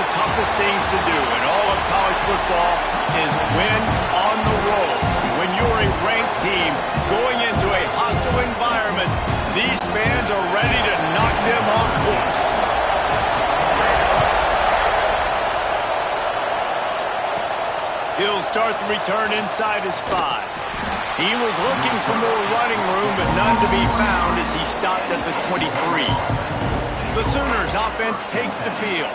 the toughest things to do in all of college football is win on the road. When you're a ranked team going into a hostile environment, these fans are ready to knock them off course. He'll start the return inside his 5. He was looking for more running room, but none to be found as he stopped at the 23. The Sooners offense takes the field.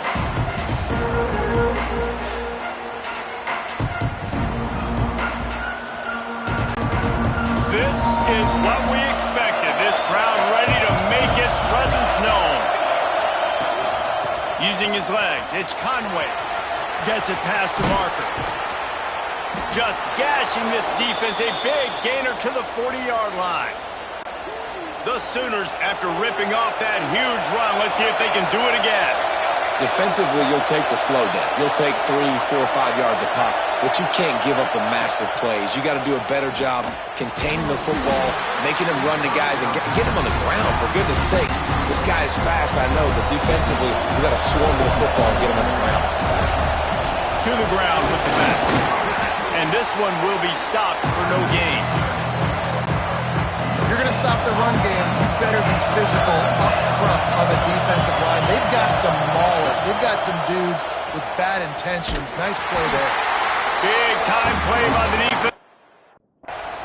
This is what we expected. This crowd ready to make its presence known. Using his legs, it's Conway. Gets it past the marker. Just gashing this defense, a big gainer to the 40-yard line. The Sooners, after ripping off that huge run, let's see if they can do it again. Defensively, you'll take the slow death. You'll take 3, 4, 5 yards a pop, but you can't give up the massive plays. You got to do a better job containing the football, making them run to guys, and get them on the ground, for goodness sakes. This guy is fast, I know, but defensively, you got to swarm to the football and get him on the ground. To the ground with the back. And this one will be stopped for no gain. You're going to stop the run game, you better be physical up front on the defensive line. They've got some maulers. They've got some dudes with bad intentions. Nice play there. Big time play by the defense.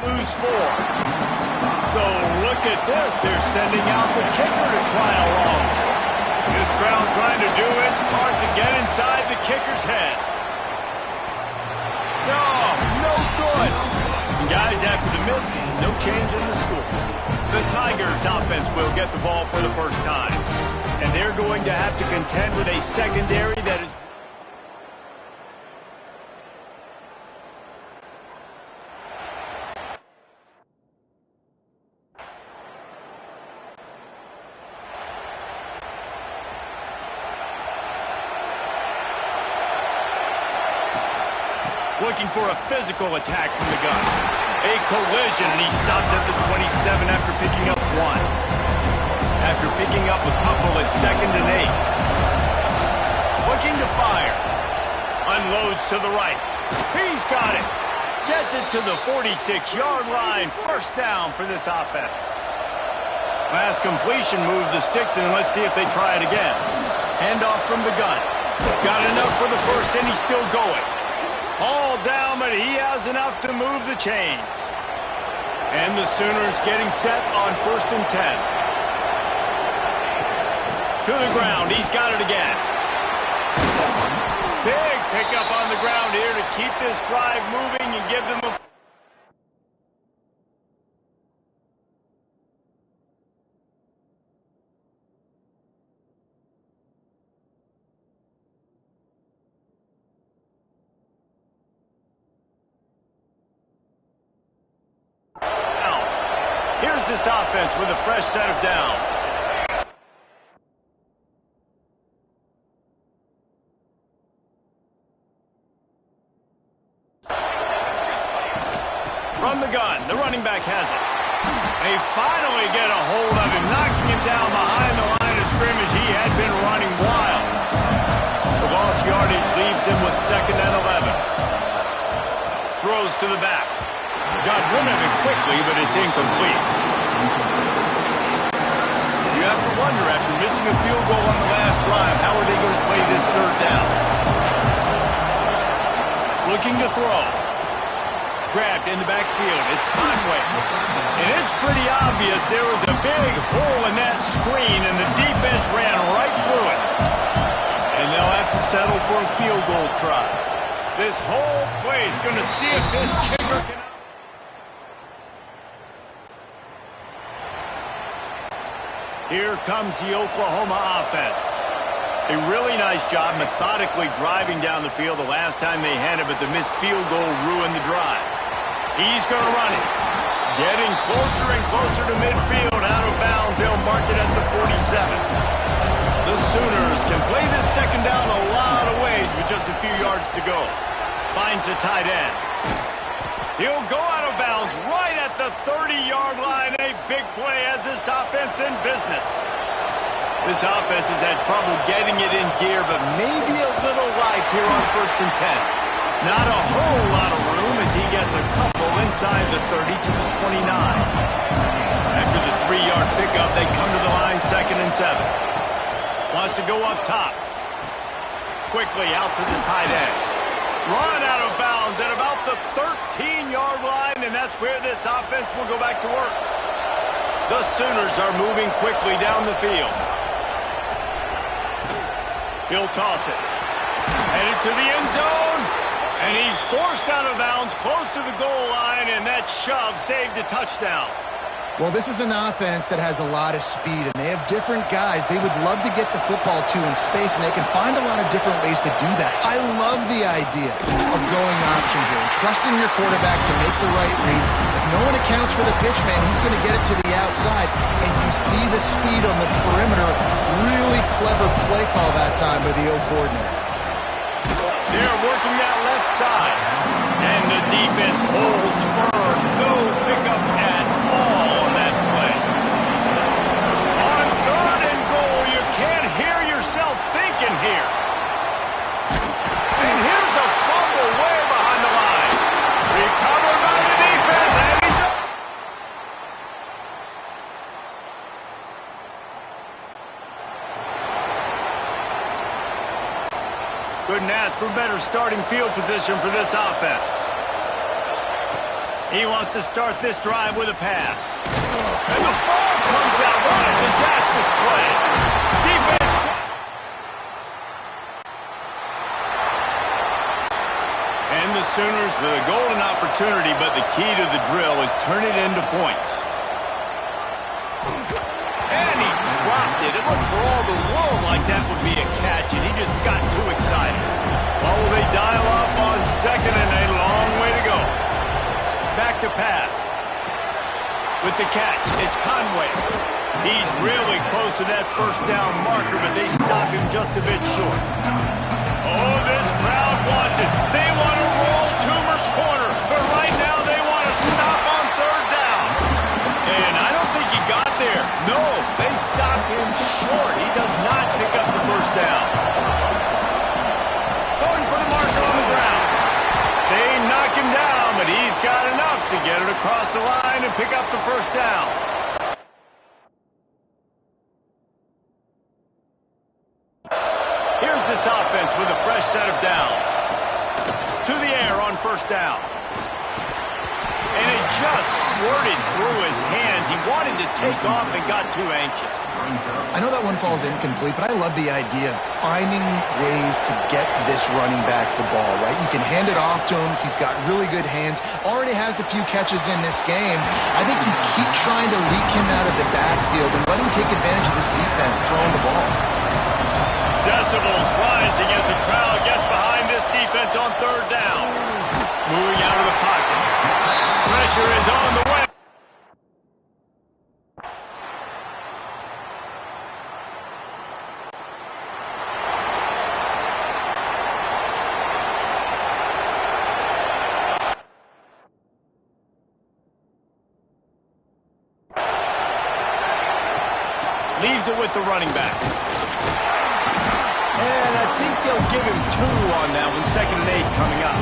Lose 4. So look at this. They're sending out the kicker to try along. This crowd trying to do its part to get inside the kicker's head. No good. And guys, after the miss, no change in the score. The Tigers offense will get the ball for the first time. And they're going to have to contend with a secondary that is... looking for a physical attack from the gun. A collision, and he stopped at the 27 after picking up 1. After picking up a couple at 2nd and 8. Looking to fire. Unloads to the right. He's got it. Gets it to the 46-yard line. First down for this offense. Last completion moved the sticks, and let's see if they try it again. Handoff from the gun. Got enough for the first, and he's still going. All down, but he has enough to move the chains. And the Sooners getting set on 1st and 10. To the ground, he's got it again. Big pickup on the ground here to keep this drive moving and give them a... Here's this offense with a fresh set of downs. From the gun, the running back has it. They finally get a hold of him, knocking him down behind the line of scrimmage. He had been running wild. The lost yardage leaves him with 2nd and 11. Throws to the back. Got rid of it quickly, but it's incomplete. You have to wonder, after missing a field goal on the last drive, how are they going to play this 3rd down? Looking to throw. Grabbed in the backfield. It's Conway. And it's pretty obvious there was a big hole in that screen, and the defense ran right through it. And they'll have to settle for a field goal try. This whole play is going to see if this kicker can... Here comes the Oklahoma offense. A really nice job methodically driving down the field the last time they had it, but the missed field goal ruined the drive. He's going to run it. Getting closer and closer to midfield. Out of bounds, they'll mark it at the 47. The Sooners can play this 2nd down a lot of ways with just a few yards to go. Finds a tight end. He'll go out of bounds right at the 30-yard line. A big play as this offense in business. This offense has had trouble getting it in gear, but maybe a little life here on 1st and 10. Not a whole lot of room as he gets a couple inside the 30 to the 29. After the 3-yard pickup, they come to the line 2nd and 7. Wants to go up top. Quickly out to the tight end. Run out of bounds at about the 13-yard line, and that's where this offense will go back to work. The Sooners are moving quickly down the field. He'll toss it. Headed to the end zone. And he's forced out of bounds close to the goal line, and that shove saved a touchdown. Well, this is an offense that has a lot of speed, and they have different guys they would love to get the football to in space, and they can find a lot of different ways to do that. I love the idea of going option here and trusting your quarterback to make the right read. If no one accounts for the pitch, man, he's going to get it to the outside, and you see the speed on the perimeter. Really clever play call that time by the O coordinator. They're working that left side, and the defense holds firm. No pickup at all on that play. On 3rd and goal, you can't hear yourself thinking here. And here's a fumble way behind the line. Recovered by the defense, and he's up. Couldn't ask for better starting field position for this offense. He wants to start this drive with a pass. And the ball comes out. What a disastrous play. Defense. And the Sooners with a golden opportunity, but the key to the drill is turn it into points. And he dropped it. It looked for all the world like that would be a catch, and he just got too excited. Well, will they dial up on 2nd and a long way to go? Back to pass. With the catch, it's Conway. He's really close to that 1st down marker, but they stop him just a bit short. Oh, this crowd wants it. They want to roll Toomer's corner, but right now they want to stop on 3rd down. And I don't think he got there. No, they stop him short. He does not pick up the 1st down. Going for the marker on the ground. They knock him down, but he's got enough to get it across the line and pick up the 1st down. Here's this offense with a fresh set of downs. To the air on 1st down. And it just squirted through his hands. He wanted to take off and got too anxious. I know that one falls incomplete, but I love the idea of finding ways to get this running back the ball, right? You can hand it off to him. He's got really good hands. Already has a few catches in this game. I think you keep trying to leak him out of the backfield and let him take advantage of this defense throwing the ball. Decibels rising as the crowd gets behind this defense on 3rd down. Moving out of the pocket. Pressure is on the way. Leaves it with the running back. And I think they'll give him 2 on that one. 2nd and 8 coming up.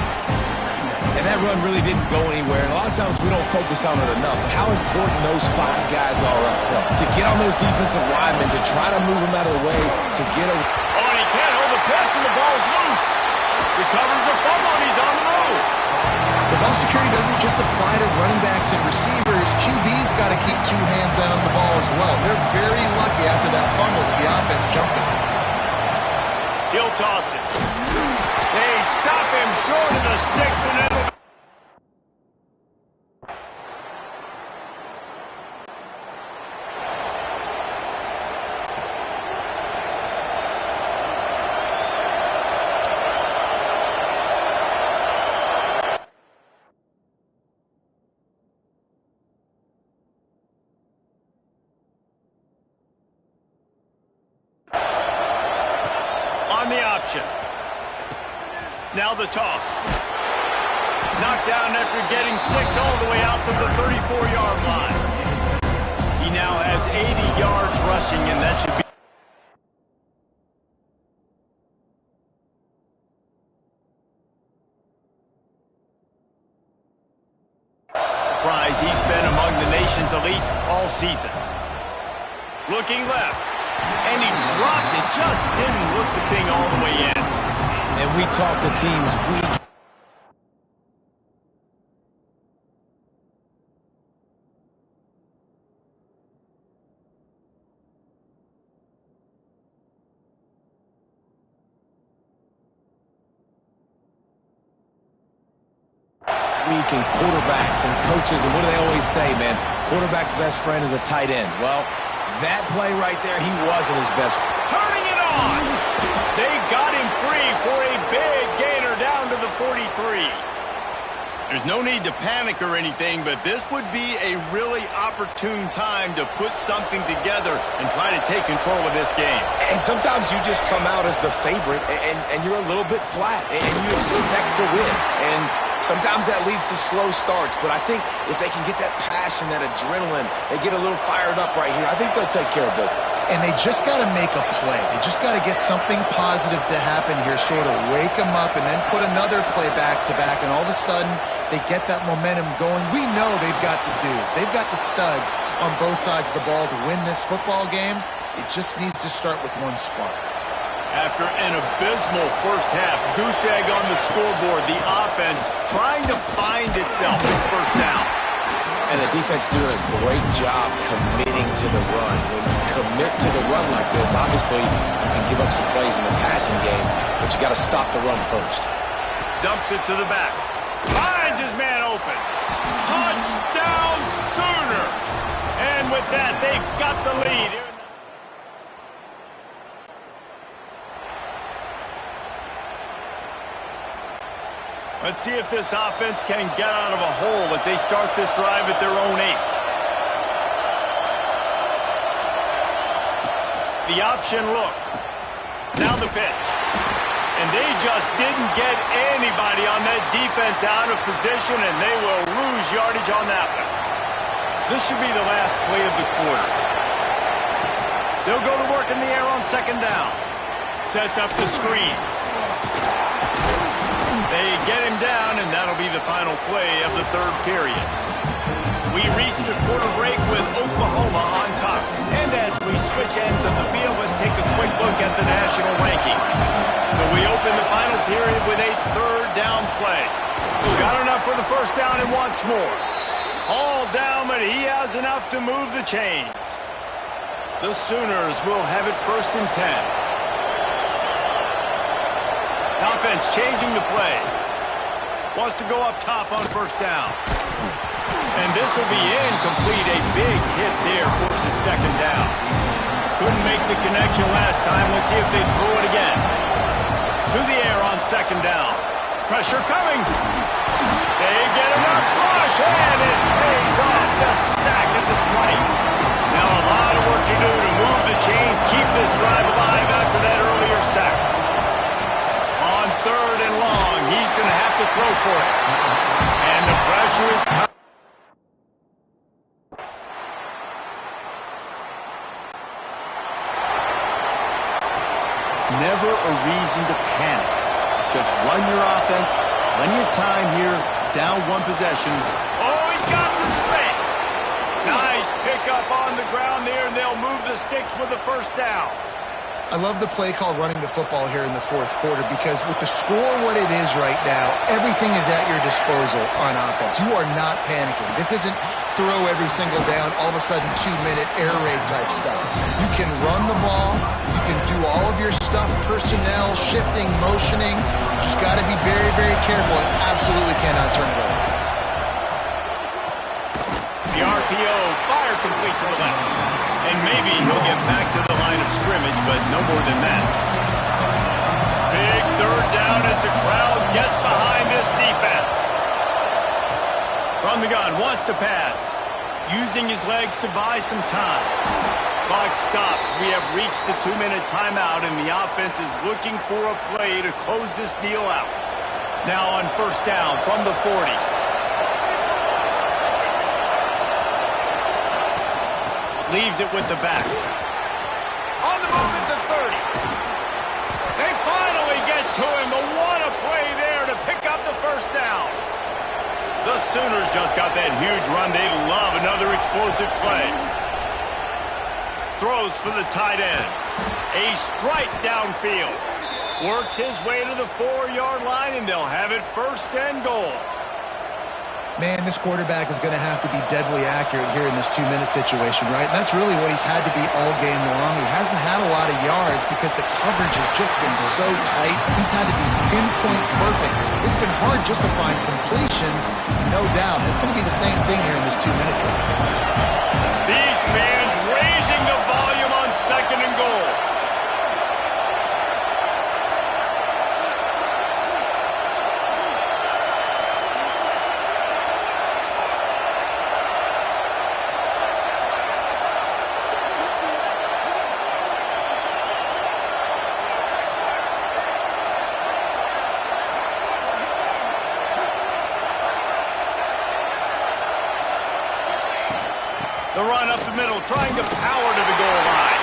And that run really didn't go anywhere. And a lot of times we don't focus on it enough. But how important those 5 guys are up front. To get on those defensive linemen, to try to move them out of the way, to get a... Oh, and he can't hold the pitch, and the ball's loose. Recovers the fumble, and he's on the move. The ball security doesn't just apply to running backs and receivers. QB's got to keep 2 hands on the ball as well. They're very lucky after that fumble that the offense jumped them. He'll toss it. They stop him short of the sticks, and it'll... The option. Now the toss. Knocked down after getting 6 all the way out to the 34-yard line. He now has 80 yards rushing, and that should be guys, he's been among the nation's elite all season. Looking left, and he dropped it. Just didn't look the thing all the way in. And we talk the team's weak. Weak and quarterbacks and coaches, and what do they always say, man? Quarterback's best friend is a tight end. Well, that play right there, he wasn't his best. Turning it on! They got him free for a big gainer down to the 43. There's no need to panic or anything, but this would be a really opportune time to put something together and try to take control of this game. And sometimes you just come out as the favorite, and you're a little bit flat, and you expect to win. And sometimes that leads to slow starts, but I think if they can get that passion, that adrenaline, they get a little fired up right here, I think they'll take care of business. And they just got to make a play. They just got to get something positive to happen here, sort of wake them up, and then put another play back-to-back, and all of a sudden they get that momentum going. We know they've got the dudes. They've got the studs on both sides of the ball to win this football game. It just needs to start with one spark. After an abysmal first half, goose egg on the scoreboard, the offense trying to find itself. It's first down. And the defense doing a great job committing to the run. When you commit to the run like this, obviously you can give up some plays in the passing game, but you got to stop the run first. Dumps it to the back. Finds his man open. Touchdown Sooners! And with that, they've got the lead. Let's see if this offense can get out of a hole as they start this drive at their own 8. The option look. Now the pitch. And they just didn't get anybody on that defense out of position, and they will lose yardage on that one. This should be the last play of the quarter. They'll go to work in the air on second down. Sets up the screen. They get him down, and that'll be the final play of the third period. We reach the quarter break with Oklahoma on top. And as we switch ends of the field, let's take a quick look at the national rankings. So we open the final period with a third down play. Got enough for the first down and wants more. All down, but he has enough to move the chains. The Sooners will have it first and 10. Offense changing the play. Wants to go up top on first down. And this will be incomplete. A big hit there forces second down. Couldn't make the connection last time. Let's see if they throw it again. To the air on second down. Pressure coming. They get enough rush, and it pays off. The sack at the 20. Now a lot of work to do to move the chains, keep this drive alive after that earlier sack. On third and long, he's going to have to throw for it. And the pressure is coming. Never a reason to panic. Just run your offense. Plenty of time here. Down one possession. Oh, he's got some space. Nice pickup on the ground there, and they'll move the sticks with the first down. I love the play call running the football here in the fourth quarter because with the score what it is right now, everything is at your disposal on offense. You are not panicking. This isn't throw every single down, all of a sudden 2-minute air raid type stuff. You can run the ball. You can do all of your stuff, personnel, shifting, motioning. You just got to be very, very careful and absolutely cannot turn it over. The RPO, fire complete to the left. And maybe he'll get back to the line of scrimmage, but no more than that. Big third down as the crowd gets behind this defense. From the gun, wants to pass. Using his legs to buy some time. Clock stops. We have reached the 2-minute timeout, and the offense is looking for a play to close this deal out. Now on first down from the 40. Leaves it with the back. On the move at the 30. They finally get to him. The one play there to pick up the first down. The Sooners just got that huge run. They love another explosive play. Throws for the tight end. A strike downfield. Works his way to the 4-yard line, and they'll have it first and goal. Man, this quarterback is going to have to be deadly accurate here in this 2-minute situation, right? And that's really what he's had to be all game long. He hasn't had a lot of yards because the coverage has just been so tight. He's had to be pinpoint perfect. It's been hard just to find completions, no doubt. And it's going to be the same thing here in this 2-minute drive. These fans raising the volume on second and goal. The run up the middle, trying to power to the goal line.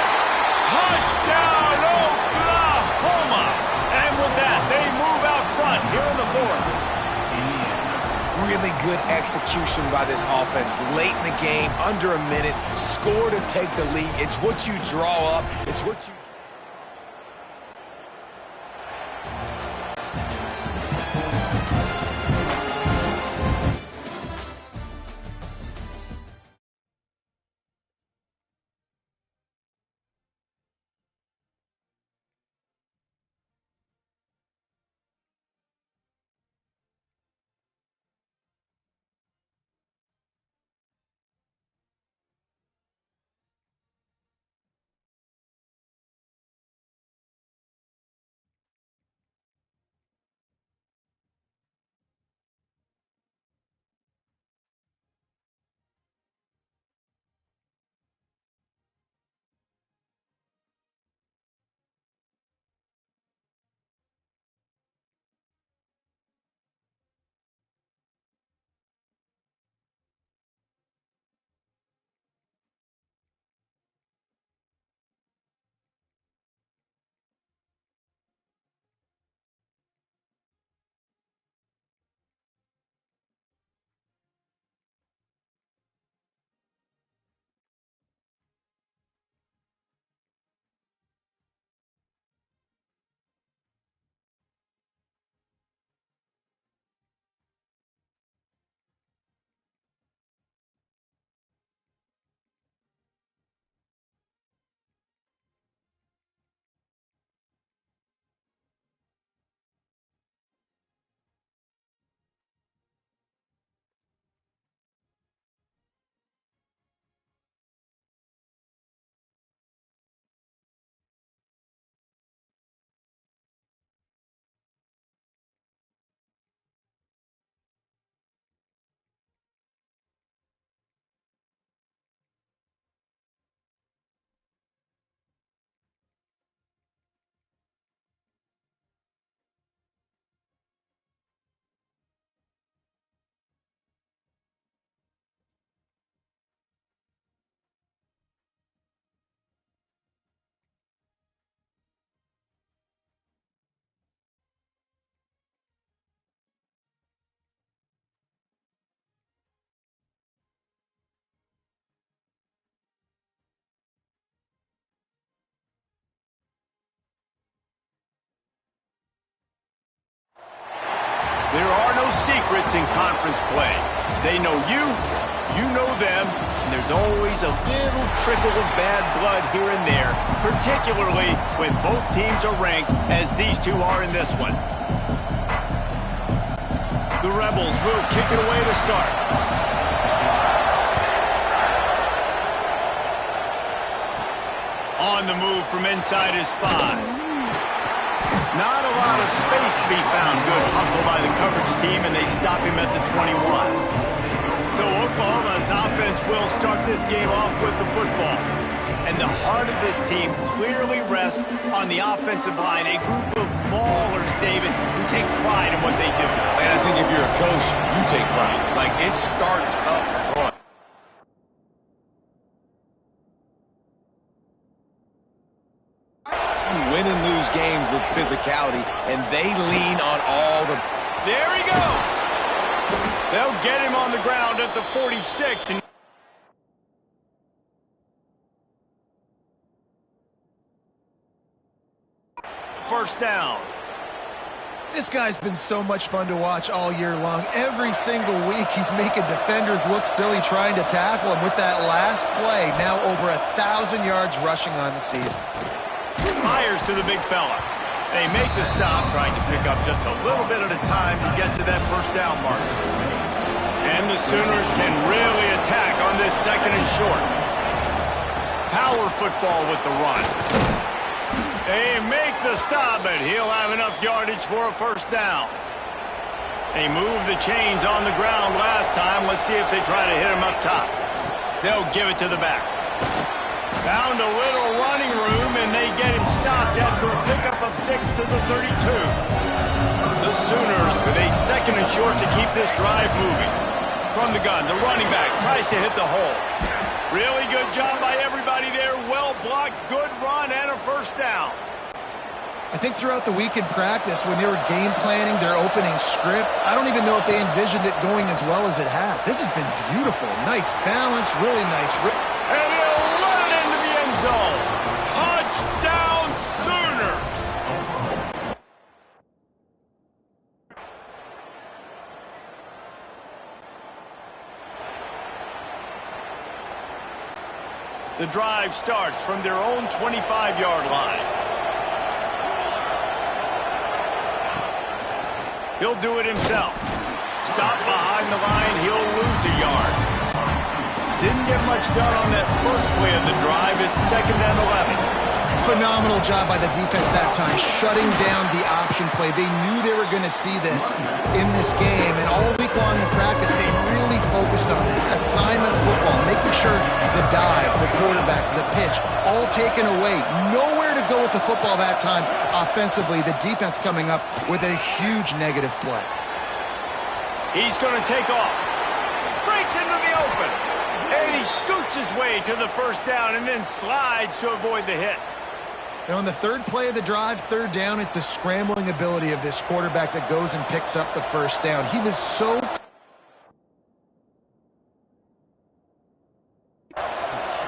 Touchdown, Oklahoma! And with that, they move out front here in the fourth. Really good execution by this offense. Late in the game, under a minute, score to take the lead. It's what you draw up. It's what you... There are no secrets in conference play. They know you, you know them, and there's always a little trickle of bad blood here and there, particularly when both teams are ranked, as these two are in this one. The Rebels will kick it away to start. On the move from inside his 5. Not a lot of space to be found. Good hustle by the coverage team, and they stop him at the 21. So Oklahoma's offense will start this game off with the football. And the heart of this team clearly rests on the offensive line, a group of ballers, David, who take pride in what they do. And I think if you're a coach, you take pride. Like, it starts up front. Win and lose games with physicality, and they lean on all the... There he goes. They'll They'll get him on the ground at the 46. And first down. This guy's been so much fun to watch all year long. Every single week, he's making defenders look silly trying to tackle him with that last play. Now over 1,000 yards rushing on the season. Fires to the big fella. They make the stop, trying to pick up just a little bit at a time to get to that first down mark. And the Sooners can really attack on this second and short. Power football with the run. They make the stop, but he'll have enough yardage for a first down. They moved the chains on the ground last time. Let's see if they try to hit him up top. They'll give it to the back. Found a little running room, and they get him stopped after a pickup of 6 to the 32. The Sooners with a second and short to keep this drive moving. From the gun, the running back tries to hit the hole. Really good job by everybody there. Well blocked, good run, and a first down. I think throughout the week in practice, when they were game planning their opening script, I don't even know if they envisioned it going as well as it has. This has been beautiful. Nice balance, really nice. And he'll run it into the end zone. Touchdown, Sooners! The drive starts from their own 25-yard line. He'll do it himself. Stop behind the line, he'll lose a yard. Didn't get much done on that first play of the drive. It's 2nd and 11. Phenomenal job by the defense that time, shutting down the option play. They knew they were going to see this in this game, and all week long in practice, they really focused on this assignment football, making sure the dive, the quarterback, the pitch, all taken away. Nowhere to go with the football that time offensively. The defense coming up with a huge negative play. He's going to take off. Breaks into the open. And he scoots his way to the first down and then slides to avoid the hit. And on the third play of the drive, third down, it's the scrambling ability of this quarterback that goes and picks up the first down. He was so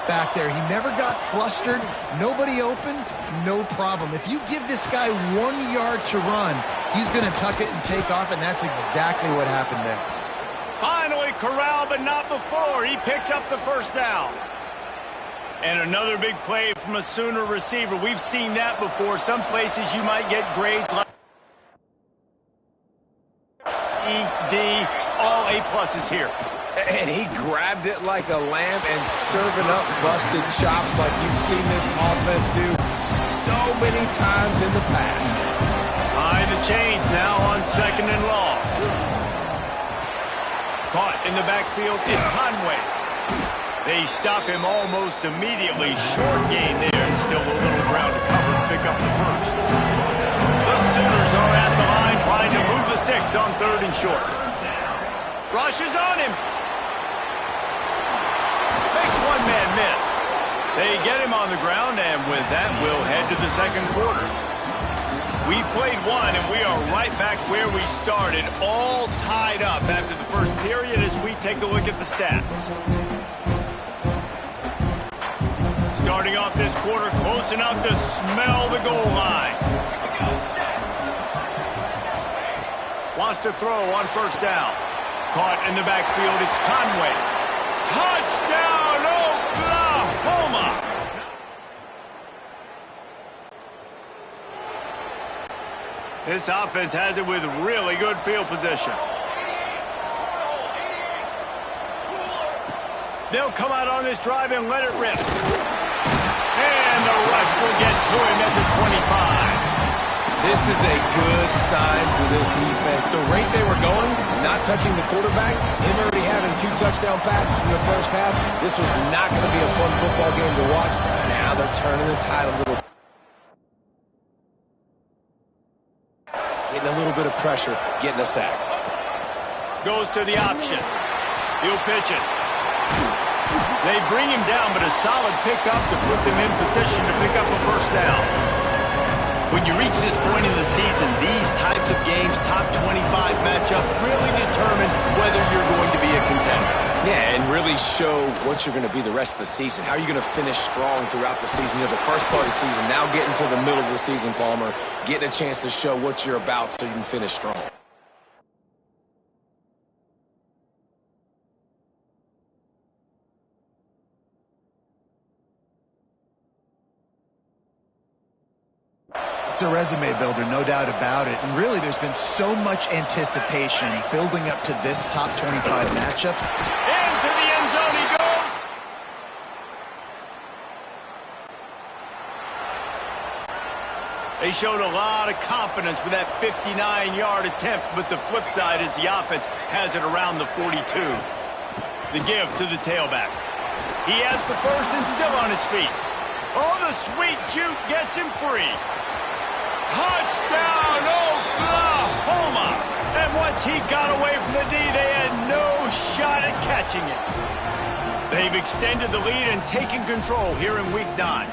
back there. He never got flustered. Nobody open, no problem. If you give this guy 1 yard to run, he's going to tuck it and take off, and that's exactly what happened there. Finally corralled, but not before. He picked up the first down. And another big play from a Sooner receiver. We've seen that before. Some places you might get grades like E, D, all A-pluses here. And he grabbed it like a lamb and serving up busted chops like you've seen this offense do so many times in the past. Behind the chains now on 2nd and long. Caught in the backfield, it's Conway. They stop him almost immediately. Short gain there, and still a little ground to cover to pick up the first. The Sooners are at the line trying to move the sticks on 3rd and short. Rushes on him. Makes one man miss. They get him on the ground, and with that, we'll head to the second quarter. We played one, and we are right back where we started, all tied up after the first period as we take a look at the stats. Starting off this quarter close enough to smell the goal line. Wants to throw on first down. Caught in the backfield, it's Conway. Touchdown, Oklahoma! This offense has it with really good field position. They'll come out on this drive and let it rip. And the rush will get to him at the 25. This is a good sign for this defense. The rate they were going, not touching the quarterback, him already having 2 touchdown passes in the first half, this was not going to be a fun football game to watch. Now they're turning the tide a little. Getting a little bit of pressure, getting a sack. Goes to the option. He'll pitch it. They bring him down, but a solid pickup to put them in position to pick up a first down. When you reach this point in the season, these types of games, top 25 matchups, really determine whether you're going show what you're going to be the rest of the season. How are you going to finish strong throughout the season? You know, the first part of the season, now getting to the middle of the season, Palmer, getting a chance to show what you're about so you can finish strong. It's a resume builder, no doubt about it. And really, there's been so much anticipation building up to this top 25 matchup. Into the end zone he goes. They showed a lot of confidence with that 59-yard attempt, but the flip side is the offense has it around the 42. The give to the tailback. He has the first and still on his feet. Oh, the sweet juke gets him free. Touchdown, Oklahoma! And once he got away from the D, they had no shot at catching it. They've extended the lead and taken control here in Week 9.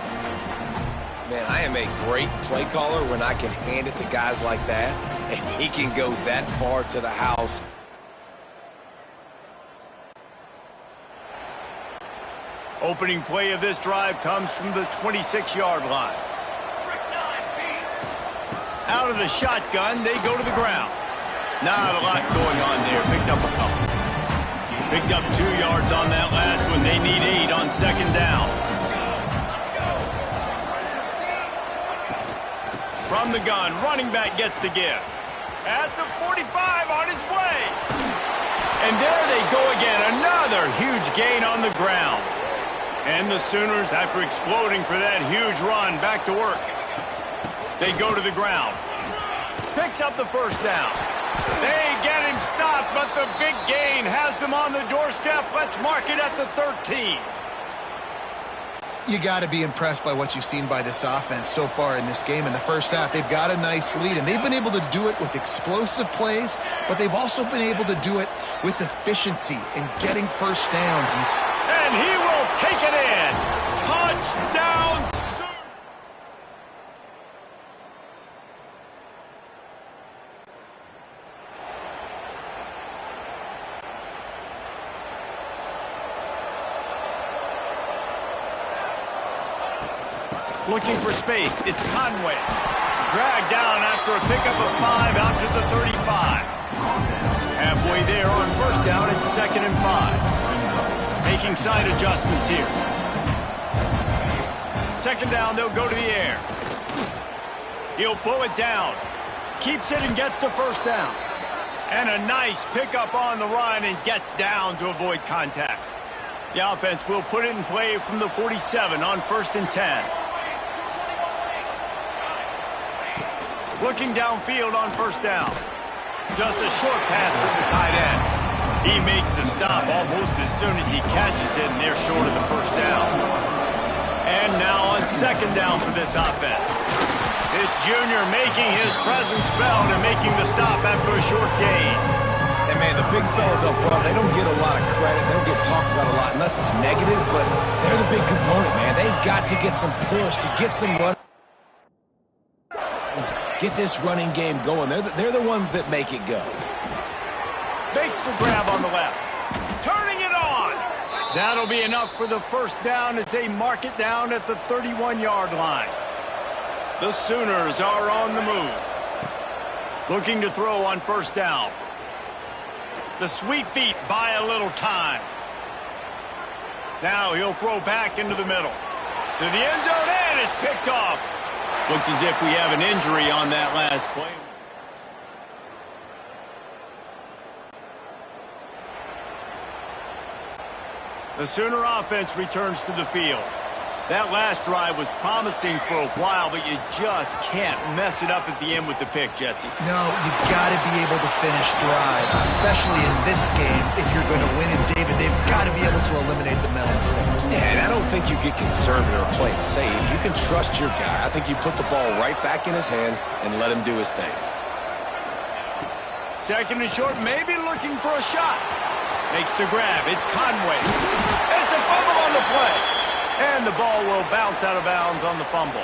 Man, I am a great play caller when I can hand it to guys like that, and he can go that far to the house. Opening play of this drive comes from the 26-yard line. Out of the shotgun, they go to the ground. Not a lot going on there. Picked up a couple. Picked up 2 yards on that last one. They need 8 on second down. From the gun, running back gets to give. At the 45 on his way. And there they go again. Another huge gain on the ground. And the Sooners, after exploding for that huge run, back to work. They go to the ground. Picks up the first down. They get him stopped, but the big gain has them on the doorstep. Let's mark it at the 13. You got to be impressed by what you've seen by this offense so far in this game. In the first half, they've got a nice lead, and they've been able to do it with explosive plays, but they've also been able to do it with efficiency and getting first downs. And he will take it in. Touchdown, Sooners! Looking for space. It's Conway. Dragged down after a pickup of 5 out to the 35. Halfway there on first down, it's 2nd and 5. Making side adjustments here. Second down, they'll go to the air. He'll pull it down. Keeps it and gets the first down. And a nice pickup on the run and gets down to avoid contact. The offense will put it in play from the 47 on 1st and 10. Looking downfield on first down. Just a short pass to the tight end. He makes the stop almost as soon as he catches it, and they're short of the first down. And now on second down for this offense. This junior making his presence felt and making the stop after a short gain. And, man, the big fellas up front, they don't get a lot of credit. They don't get talked about a lot unless it's negative, but they're the big component, man. They've got to get some push, to get some run. Get this running game going. They're the ones that make it go. Makes the grab on the left. Turning it on. That'll be enough for the first down as they mark it down at the 31-yard line. The Sooners are on the move. Looking to throw on first down. The sweet feet buy a little time. Now he'll throw back into the middle. To the end zone, and it's picked off. Looks as if we have an injury on that last play. The Sooner offense returns to the field. That last drive was promising for a while, but you just can't mess it up at the end with the pick, Jesse. No, you got to be able to finish drives, especially in this game. If you're going to win, and David, they've got to be able to eliminate the mental mistakes. Yeah, and I don't think you get conservative or play it safe. You can trust your guy. I think you put the ball right back in his hands and let him do his thing. Second and short, maybe looking for a shot. Makes the grab. It's Conway. It's a fumble on the play. And the ball will bounce out of bounds on the fumble.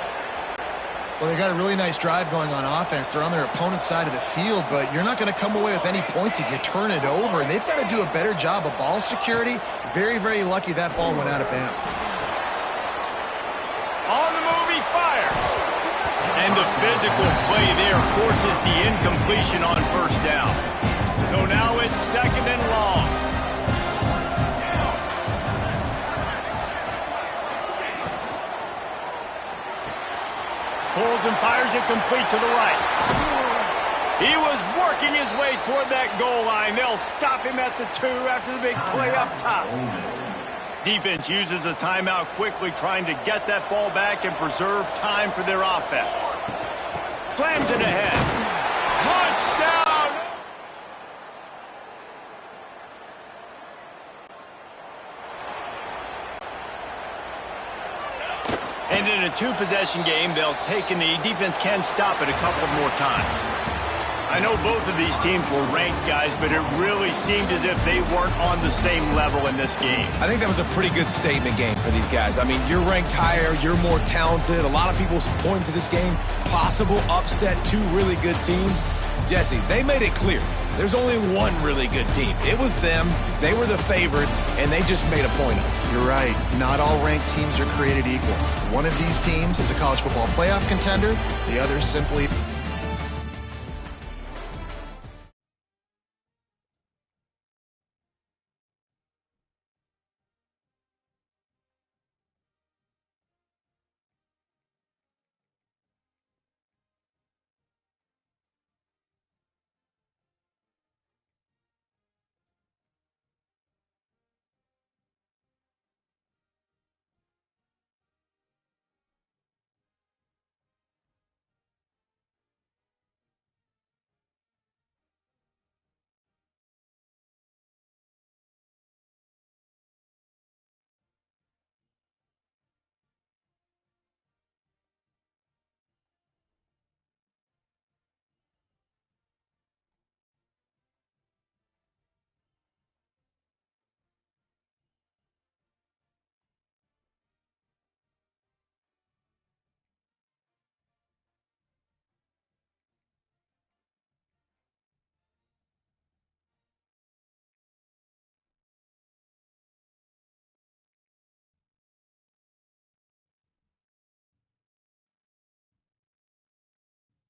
Well, they got a really nice drive going on offense. They're on their opponent's side of the field, but you're not going to come away with any points if you turn it over. And they've got to do a better job of ball security. Very, very lucky that ball went out of bounds. On the move, he fires. And the physical play there forces the incompletion on first down. So now it's 2nd and long. Pulls and fires it complete to the right. He was working his way toward that goal line. They'll stop him at the 2 after the big play up top. Defense uses a timeout quickly, trying to get that ball back and preserve time for their offense. Slams it ahead. Touchdown! And in a 2-possession game, they'll take a knee. Defense can stop it a couple of more times. I know both of these teams were ranked, guys, but it really seemed as if they weren't on the same level in this game. I think that was a pretty good statement game for these guys. I mean, you're ranked higher, you're more talented. A lot of people point to this game, possible upset, 2 really good teams. Jesse, they made it clear. There's only one really good team. It was them. They were the favorite, and they just made a point of it. You're right. Not all ranked teams are created equal. One of these teams is a college football playoff contender. The other simply